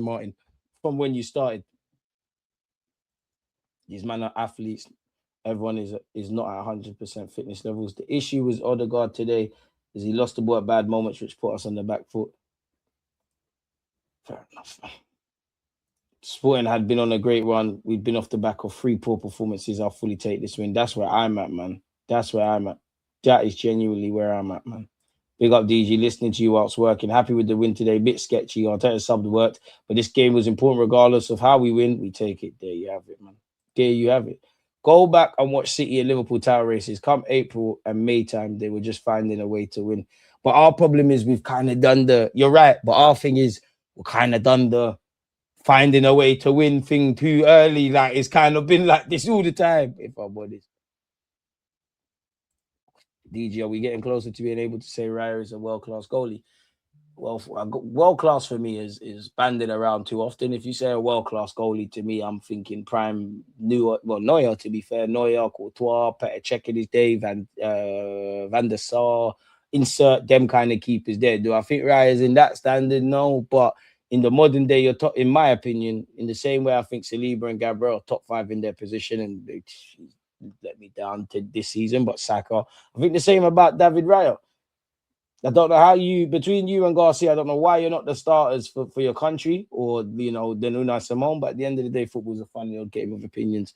Martin, from when you started. These men are athletes. Everyone is not at 100% fitness levels. The issue with Odegaard today is he lost the ball at bad moments, which put us on the back foot. Fair enough. Sporting had been on a great run. We'd been off the back of 3 poor performances. I'll fully take this win. That's where I'm at, man. That's where I'm at. That is genuinely where I'm at, man. Big up, DG. Listening to you whilst working. Happy with the win today. Bit sketchy. I'll tell you, sub worked. But this game was important regardless of how we win. We take it. There you have it, man. There you have it. Go back and watch City and Liverpool title races. Come April and May time, they were just finding a way to win. But our problem is we've kind of done the... You're right. But our thing is we've kind of done the finding a way to win thing too early. Like, it's kind of been like this all the time, if I'm honest. DG, are we getting closer to being able to say Raya is a world-class goalie? Well, world-class for me is banded around too often. If you say a world-class goalie, to me, I'm thinking prime Neuer, to be fair. Neuer, Courtois, Petr Cech in his day, Van der Sar, insert them kind of keepers there. Do I think Raya is in that standard? No, but in the modern day, you're in my opinion, in the same way I think Saliba and Gabriel are top 5 in their position, and they let me down to this season, but Saka. I think the same about David Raya. I don't know how between you and Garcia, I don't know why you're not the starters for your country or, the Unai Simone, but at the end of the day, football's a funny old game of opinions.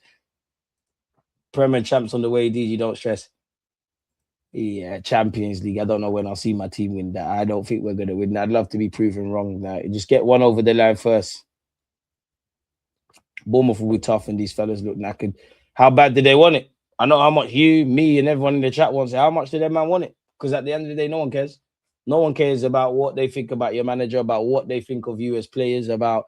Premier champs on the way, DG, don't stress. Yeah, Champions League. I don't know when I'll see my team win that. I don't think we're going to win that. I'd love to be proven wrong. Now, just get one over the line first. Bournemouth will be tough and these fellas look knackered. How bad did they want it? I know how much you, me, and everyone in the chat wants it. How much did that man want it? Because at the end of the day, no one cares. No one cares about what they think about your manager, about what they think of you as players, about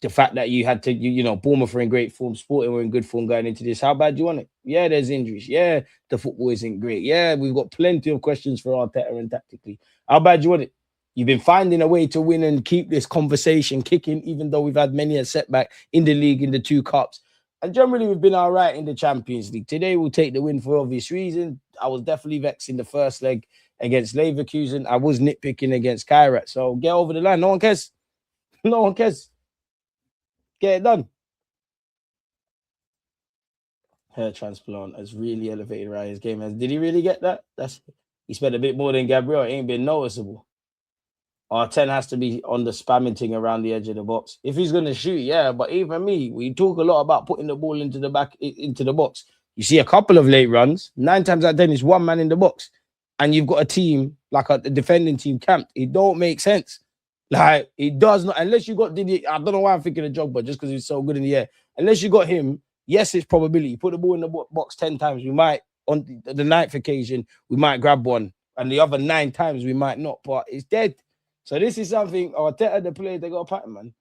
the fact that you had to, Bournemouth were in great form, Sporting were in good form going into this. How bad do you want it? Yeah, there's injuries. Yeah, the football isn't great. Yeah, we've got plenty of questions for Arteta and tactically. How bad do you want it? You've been finding a way to win and keep this conversation kicking, even though we've had many a setback in the league, in the 2 cups. And generally, we've been all right in the Champions League. Today, we'll take the win for obvious reasons. I was definitely vexed in the first leg against Leverkusen. I was nitpicking against Kairat. So get over the line. No one cares. No one cares. Get it done. Hair transplant has really elevated Raya's game. Did he really get that? He spent a bit more than Gabriel. It ain't been noticeable. Our 10 has to be on the spamming thing around the edge of the box. If he's going to shoot, yeah. But even me, we talk a lot about putting the ball into the box. You see a couple of late runs. 9 times out of 10 is one man in the box. And you've got a team, like a defending team camped. It don't make sense. Like, it does not. Unless you got Didier. I don't know why I'm thinking of Jogba, just because he's so good in the air. Unless you got him, yes, it's probability. You put the ball in the box 10 times. We might, on the 9th occasion, we might grab one. And the other 9 times, we might not. But it's dead. So this is something Arteta, the players, they got a pattern, man.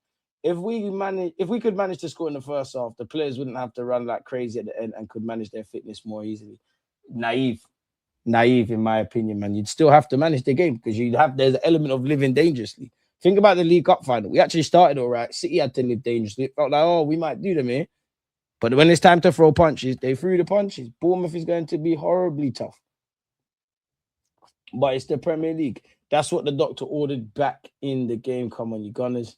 If we could manage to score in the first half, the players wouldn't have to run like crazy at the end and could manage their fitness more easily. Naive, in my opinion, man. You'd still have to manage the game because there's an element of living dangerously. Think about the League Cup final. We actually started all right. City had to live dangerously. It felt like, we might do them here. But when it's time to throw punches, they threw the punches. Bournemouth is going to be horribly tough. But it's the Premier League. That's what the doctor ordered back in the game. Come on, you Gunners.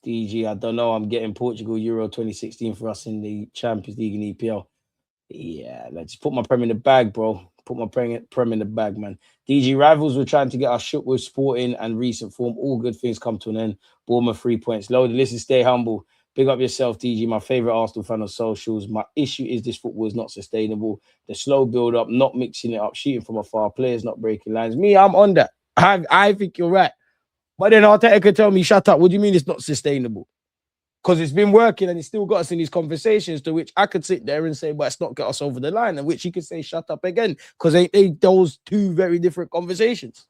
DG, I don't know. I'm getting Portugal Euro 2016 for us in the Champions League and EPL. Yeah, let's put my Prem in the bag, bro. Put my Prem in the bag, man. DG, rivals were trying to get us shook with Sporting and recent form. All good things come to an end. Bournemouth 3 points. Loaded. Listen, stay humble. Big up yourself, DG. My favorite Arsenal fan on socials. My issue is this football is not sustainable. The slow build-up, not mixing it up, shooting from afar, players not breaking lines. Me, I'm on that. I think you're right. But then Arteta could tell me, shut up. What do you mean it's not sustainable? Because it's been working and it's still got us in these conversations to which I could sit there and say, but it's not got us over the line, and which he could say, shut up again. Because they those 2 very different conversations.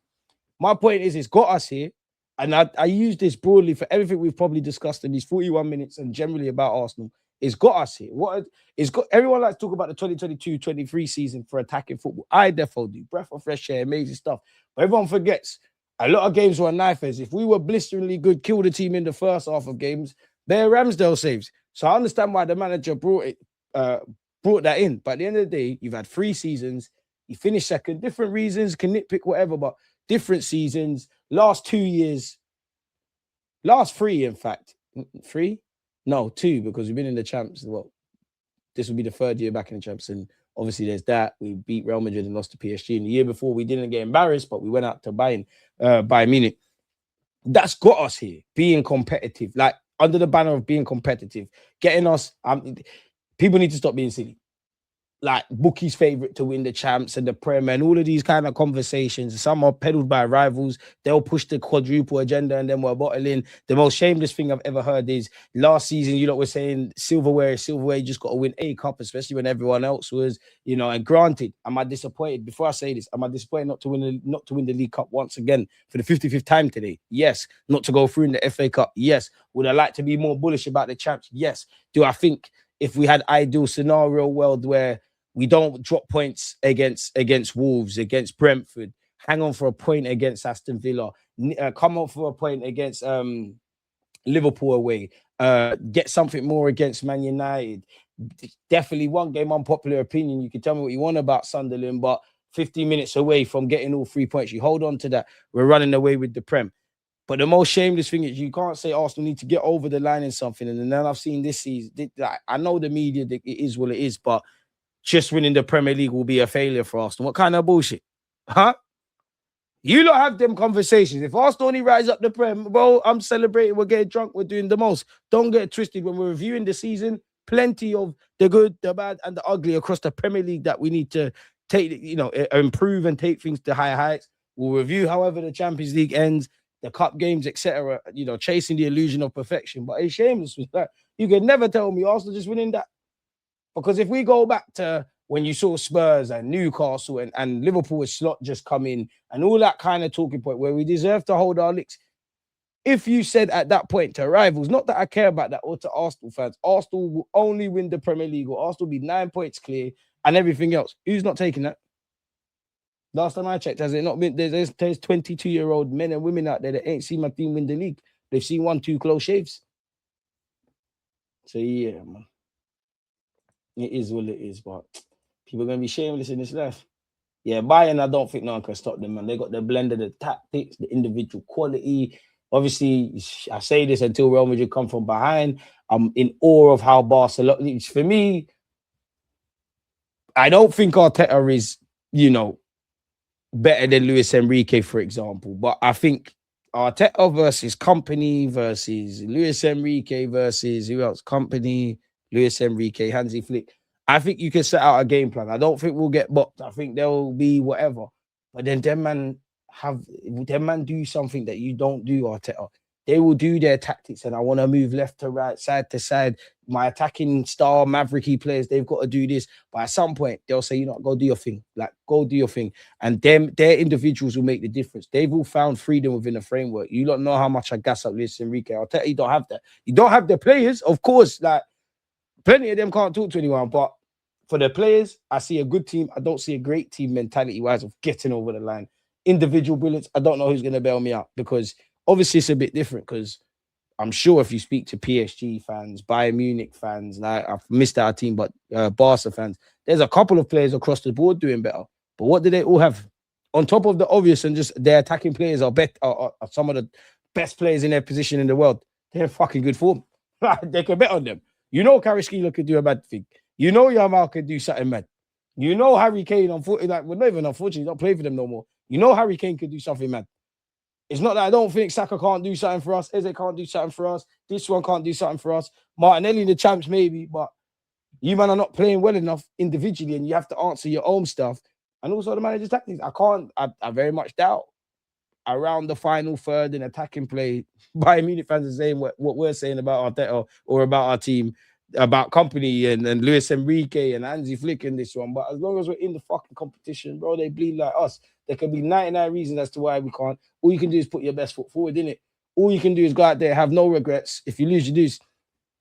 My point is, it's got us here. And I use this broadly for everything we've probably discussed in these 41 minutes and generally about Arsenal. It's got us here. Everyone likes to talk about the 2022-23 season for attacking football. I definitely do. Breath of fresh air, amazing stuff. But everyone forgets a lot of games were knifers. If we were blisteringly good, kill the team in the first half of games, they're Ramsdale saves. So I understand why the manager brought that in. But at the end of the day, you've had 3 seasons. You finished second. Different reasons, can nitpick whatever, but different seasons. Last 2 years, Last three, in fact. Three? No, two, because we've been in the champs. Well, this will be the third year back in the champs. And obviously there's that. We beat Real Madrid and lost to PSG. And the year before, we didn't get embarrassed, but we went out to Bayern Munich. That's got us here, being competitive. Like, under the banner of being competitive, getting us... people need to stop being silly. Like, bookies' favorite to win the champs and the Prem and all of these kind of conversations. Some are peddled by rivals. They'll push the quadruple agenda and then we're bottling. The most shameless thing I've ever heard is last season, you lot were saying silverware is silverware. You just got to win a cup, especially when everyone else was, you know. And granted, am I disappointed? Before I say this, am I disappointed not to win the League Cup once again for the 55th time today? Yes. Not to go through in the FA Cup? Yes. Would I like to be more bullish about the champs? Yes. Do I think if we had ideal scenario world where we don't drop points against Wolves, against Brentford, hang on for a point against Aston Villa, come on for a point against Liverpool away, get something more against Man United. Definitely one game, unpopular opinion. You can tell me what you want about Sunderland, but 15 minutes away from getting all 3 points. You hold on to that. We're running away with the Prem. But the most shameless thing is you can't say Arsenal need to get over the line in something. And then I've seen this season, I know the media, it is what it is, but just winning the Premier League will be a failure for Arsenal. What kind of bullshit? Huh? You lot have them conversations. If Arsenal only rise up the Prem, bro, I'm celebrating. We're getting drunk. We're doing the most. Don't get twisted. When we're reviewing the season, plenty of the good, the bad, and the ugly across the Premier League that we need to take, you know, improve and take things to higher heights. We'll review however the Champions League ends, the cup games, etc. You know, chasing the illusion of perfection. But it's shameless with that. You can never tell me Arsenal just winning that. Because if we go back to when you saw Spurs and Newcastle and Liverpool with Slot just come in and all that kind of talking point where we deserve to hold our licks, if you said at that point to rivals, not that I care about that, or to Arsenal fans, Arsenal will only win the Premier League or Arsenal will be 9 points clear and everything else, who's not taking that? Last time I checked, has it not been? There's 22-year-old men and women out there that ain't seen my team win the league. They've seen 1-2 close shaves. So yeah, man. It is what it is, but people are going to be shameless in this life. Yeah, Bayern, I don't think no one can stop them, man. They got the blend of the tactics, the individual quality. Obviously, I say this until Real Madrid come from behind. I'm in awe of how Barcelona... For me, I don't think Arteta is, you know, better than Luis Enrique, for example. But I think Arteta versus Kompany versus Luis Enrique versus who else? Kompany... Luis Enrique, Hansi Flick. I think you can set out a game plan. I don't think we'll get bopped. I think there will be whatever. But then them man do something that you don't do, Arteta. They will do their tactics, and I want to move left to right, side to side. My attacking star, mavericky players, they've got to do this. But at some point, they'll say, you know, go do your thing. Like, go do your thing. And their individuals will make the difference. They've all found freedom within the framework. You don't know how much I gas up Luis Enrique. Arteta, you don't have that. You don't have the players, of course, like, plenty of them can't talk to anyone, but for the players, I see a good team. I don't see a great team mentality-wise of getting over the line. Individual brilliance, I don't know who's going to bail me out because obviously it's a bit different because I'm sure if you speak to PSG fans, Bayern Munich fans, like I've missed our team, but Barca fans, there's a couple of players across the board doing better. But what do they all have? On top of the obvious and just their attacking players are some of the best players in their position in the world. They're in fucking good form. They can bet on them. You know Kvaratskhelia could do a bad thing. You know Yamal could do something mad. You know Harry Kane, unfortunately, like, well, not even unfortunately, don't play for them no more. You know Harry Kane could do something mad. It's not that I don't think Saka can't do something for us. Eze can't do something for us. This one can't do something for us. Martinelli in the champs maybe, but you man are not playing well enough individually and you have to answer your own stuff. And also the manager's tactics. I very much doubt around the final third in attacking play, Bayern Munich fans are saying what we're saying about Arteta or about our team, about Kompany and Luis Enrique and Hansi Flick in this one. But as long as we're in the fucking competition, bro, they bleed like us. There can be 99 reasons as to why we can't. All you can do is put your best foot forward, innit? All you can do is go out there, have no regrets. If you lose, you lose.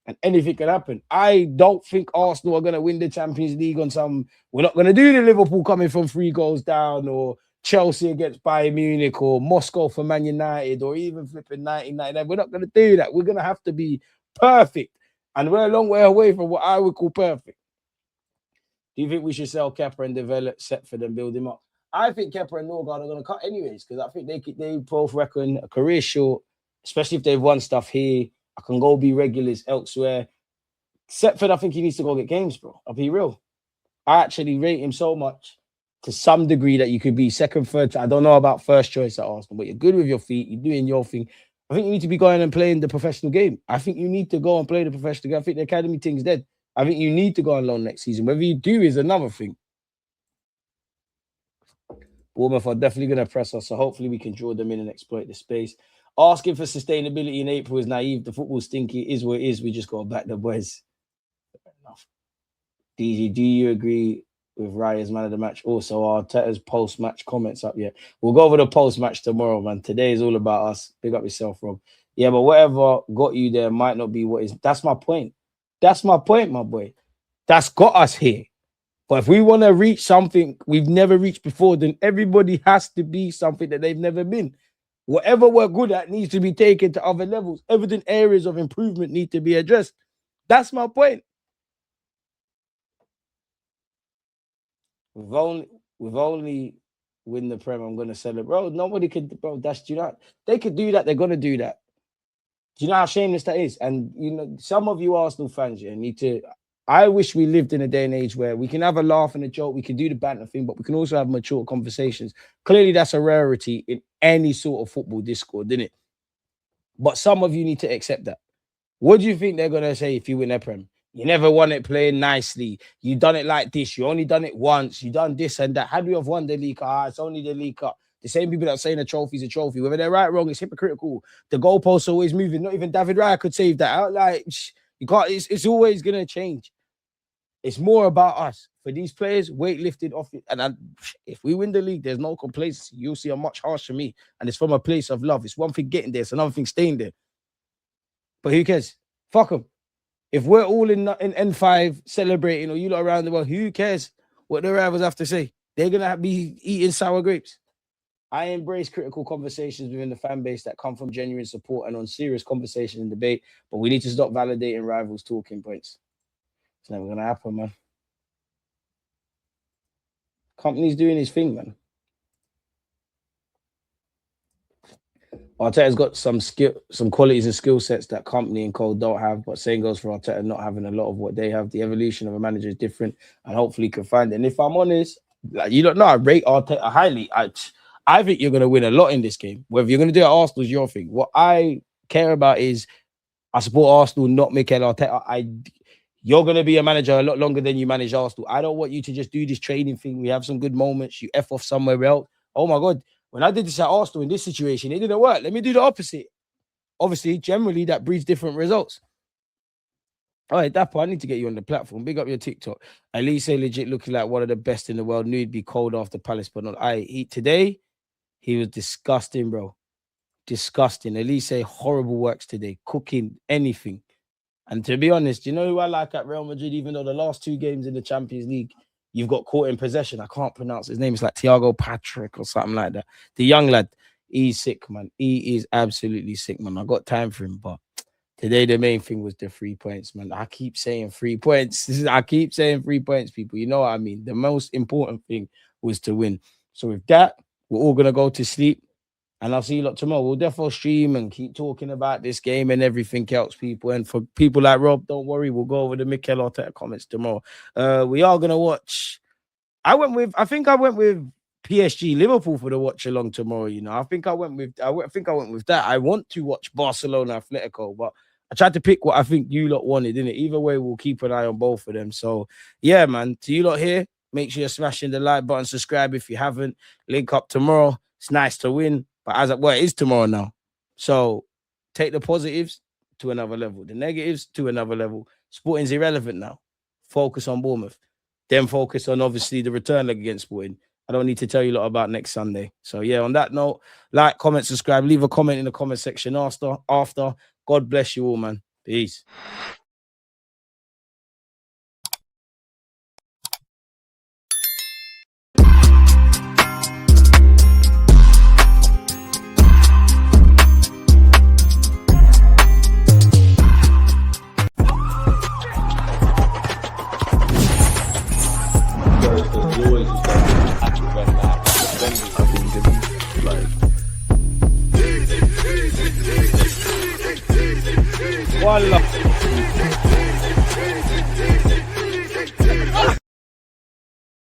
And anything can happen. I don't think Arsenal are going to win the Champions League on some... We're not going to do the Liverpool coming from 3 goals down or Chelsea against Bayern Munich or Moscow for Man United or even flipping 1999. We're not going to do that. We're going to have to be perfect. And we're a long way away from what I would call perfect. Do you think we should sell Kepa and develop Setford and build him up? I think Kepa and Norgard are going to cut anyways because I think they both reckon a career short. especially if they've won stuff here. I can go be regulars elsewhere. Setford, I think he needs to go get games, bro. I'll be real. I actually rate him so much to some degree that you could be second, third. I don't know about first choice at Arsenal, but you're good with your feet. You're doing your thing. I think you need to be going and playing the professional game. I think you need to go and play the professional game. I think the academy thing's dead. I think you need to go on loan next season. Whether you do is another thing. Bournemouth are definitely going to press us, so hopefully we can draw them in and exploit the space. Asking for sustainability in April is naive. The football's stinky. It is what it is. We just got to back the boys. Fair enough. DG, do you agree with Raya's man of the match? Also, Arteta's post-match comments up yet? We'll go over the post-match tomorrow, man. Today is all about us. Big up yourself, Rob. Yeah, but whatever got you there might not be what is. That's my point. That's my point, my boy. That's got us here. But if we want to reach something we've never reached before, then everybody has to be something that they've never been. Whatever we're good at needs to be taken to other levels. Evident areas of improvement need to be addressed. That's my point. We've only win the Prem. I'm going to celebrate. Bro, nobody could, bro, that's, you know, they could do that. They're going to do that. Do you know how shameless that is? And, you know, some of you Arsenal fans, you need to, I wish we lived in a day and age where we can have a laugh and a joke. We can do the banter thing, but we can also have mature conversations. Clearly, that's a rarity in any sort of football discord, isn't it? But some of you need to accept that. What do you think they're going to say if you win their Prem? You never won it playing nicely. You done it like this. You only done it once. You done this and that. How do you have won the League Cup? Ah, it's only the League Cup. The same people that are saying a trophy's a trophy. Whether they're right or wrong, it's hypocritical. The goalposts always moving. Not even David Raya could save that out. Like, you can't, it's always going to change. It's more about us. For these players, weight lifted off it. And if we win the league, there's no complacency. You'll see a much harsher me. And it's from a place of love. It's one thing getting there. It's another thing staying there. But who cares? Fuck them. If we're all in N5 celebrating, or you lot around the world, who cares what the rivals have to say? They're going to be eating sour grapes. I embrace critical conversations within the fan base that come from genuine support and on serious conversation and debate, but we need to stop validating rivals' talking points. It's never going to happen, man. Company's doing his thing, man. Arteta's got some qualities and skill sets that company and Cole don't have, but same goes for Arteta not having a lot of what they have. The evolution of a manager is different, and hopefully can find it. And if I'm honest, like, you don't know, I rate Arteta highly. I think you're going to win a lot in this game. Whether you're going to do it at Arsenal is your thing. What I care about is I support Arsenal, not Mikel Arteta. You're going to be a manager a lot longer than you manage Arsenal. I don't want you to just do this training thing. We have some good moments. You F off somewhere else. Oh, my God. When I did this at Arsenal in this situation, it didn't work. Let me do the opposite. Obviously, generally, that breeds different results. All right, Dapper, I need to get you on the platform. Big up your TikTok. Elise legit looking like one of the best in the world. Knew he'd be cold after Palace, but not today, he was disgusting, bro. Disgusting. Elise, horrible works today. Cooking, anything. And to be honest, you know who I like at Real Madrid, even though the last 2 games in the Champions League, you've got caught in possession. I can't pronounce his name. It's like Thiago Patrick or something like that. The young lad, he's sick, man. He is absolutely sick, man. I got time for him, but today the main thing was the 3 points, man. I keep saying 3 points. I keep saying 3 points, people. You know what I mean? The most important thing was to win. So with that, we're all going to go to sleep. And I'll see you lot tomorrow. We'll definitely stream and keep talking about this game and everything else, people. And for people like Rob, don't worry. We'll go over the Mikel Arteta comments tomorrow. We are going to watch. I think I went with PSG Liverpool for the watch along tomorrow. You know, I think I went with that. I want to watch Barcelona Atletico, but I tried to pick what I think you lot wanted, didn't it? Either way, we'll keep an eye on both of them. So yeah, man. To you lot here, make sure you're smashing the like button, subscribe if you haven't. Link up tomorrow. It's nice to win. But it is tomorrow now. So take the positives to another level, the negatives to another level. Sporting's irrelevant now. Focus on Bournemouth. Then focus on, obviously, the return leg against Sporting. I don't need to tell you a lot about next Sunday. So, yeah, on that note, like, comment, subscribe. Leave a comment in the comment section after. God bless you all, man. Peace. I think like One love.